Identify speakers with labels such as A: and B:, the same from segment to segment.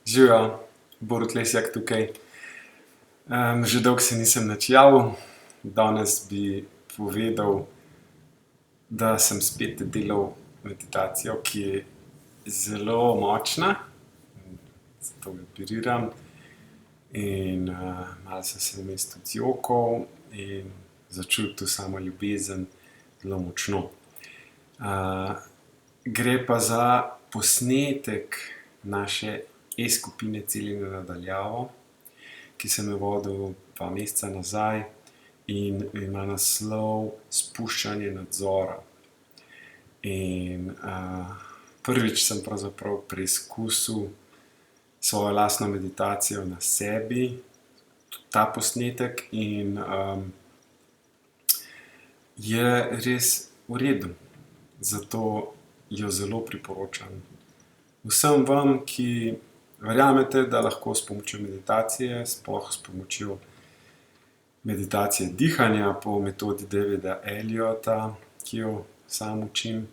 A: Živijo, Borut Lesjak tukaj. Že dolgo se nisem nič javil. Danes bi povedal, da sem spet delal meditacijo, ki je zelo močna, zato vibiriram. In malo sem se vmes tudi zjokal in začutil samo ljubezen zelo močno. Gre pa za posnetek naše e-skupine Celjenje na daljavo, ki sem jo vodil 2 meseca nazaj in ima naslov Spuščanje nadzora. In prvič sem pravzaprav preizkusil svojo lastno meditacijo na sebi, ta posnetek, in je res v redu. Zato jo zelo priporočam vsem vam, ki verjamete, da lahko s pomočjo meditacije, sploh s pomočjo meditacije dihanja po metodi Davida Elliotta, ki jo sam učim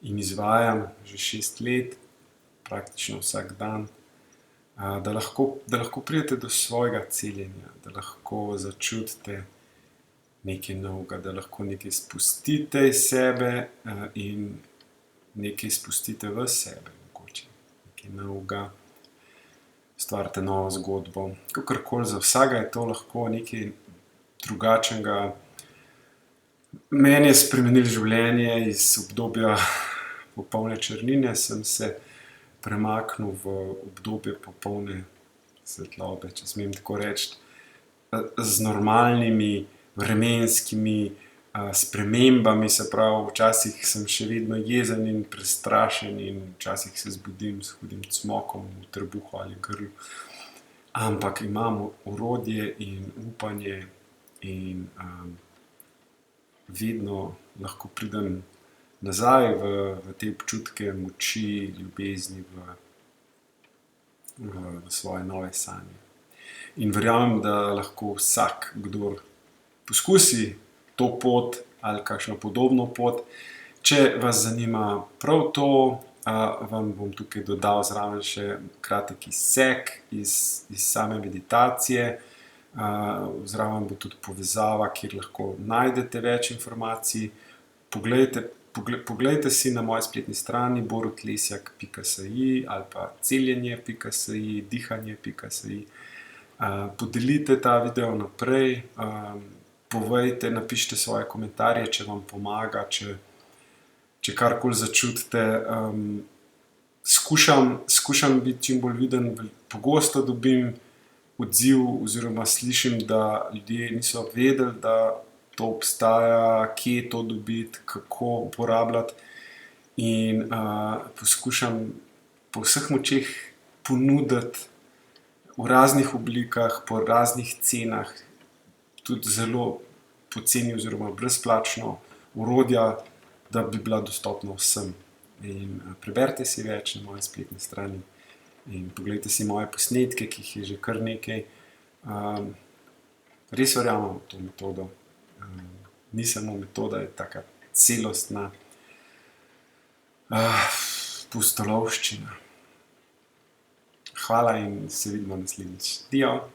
A: in izvajam že 6 let, praktično vsak dan, da lahko pridete do svojega celjenja, da lahko začutite nekaj novega, da lahko nekaj spustite iz sebe in nekaj spustite v sebe, mogoče nekaj novega, ustvarite novo zgodbo. Kakorkoli, za vsakega je to lahko nekaj drugačnega. Meni je spremenilo življenje. Iz obdobja popolne črnine sem se premaknil v obdobje popolne svetlobe, če smem tako reči, z normalnimi vremenskimi spremembami. Se pravi, včasih sem še vedno jezen in prestrašen in včasih se zbudim s hudim cmokom v trebuhu ali grlu. Ampak imam orodje in upanje in vedno lahko pridem nazaj v te občutke moči, ljubezni, v svoje nove sanje. In verjamem, da lahko vsak, kdor poskusi to pot ali kakšno podobno pot. Če vas zanima prav to, vam bom tukaj dodal zraven še kratek izsek iz same meditacije. Zraven bo tudi povezava, kjer lahko najdete več informacij. Poglejte si na moji spletni strani borutlesjak.si ali pa celjenje.si, dihanje.si. Podelite ta video naprej, povejte, napišite svoje komentarje, če vam pomaga, če karkoli začutite. Skušam biti čim bolj viden. Pogosto dobim odziv oziroma slišim, da ljudje niso vedeli, da to obstaja, kje to dobiti, kako uporabljati. In poskušam po vseh močeh ponuditi v raznih oblikah, po raznih cenah, tudi zelo poceni oziroma brezplačno orodja, da bi bila dostopna vsem. In preberite si več na moji spletni strani in poglejte si moje posnetke, ki jih je že kar nekaj. Res verjamem v to metodo. Ni samo metoda, je taka celostna pustolovščina. Hvala in se vidimo naslednjič. Dio!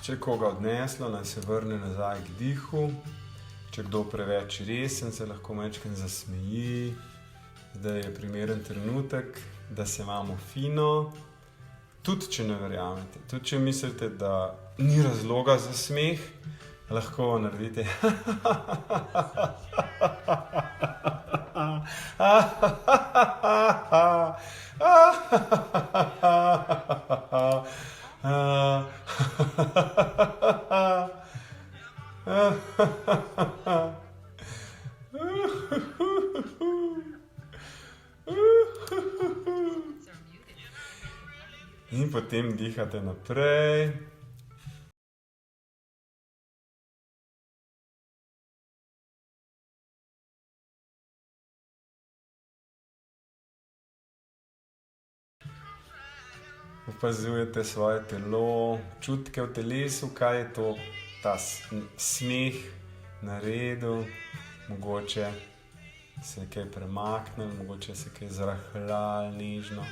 A: Če je koga odneslo, naj se vrne nazaj k dihu. Če kdo preveč resen, se lahko majčkeno zasmeji. Zdaj je primeren trenutek, da se imamo fino. Tudi če ne verjamete, tudi če mislite, da ni razloga za smeh, lahko naredite in potem dihate naprej. opazujete svoje telo, čutke v telesu, kaj je to, ta smeh naredil, mogoče se je kaj premaknil, mogoče se je kaj zrahljal nežno.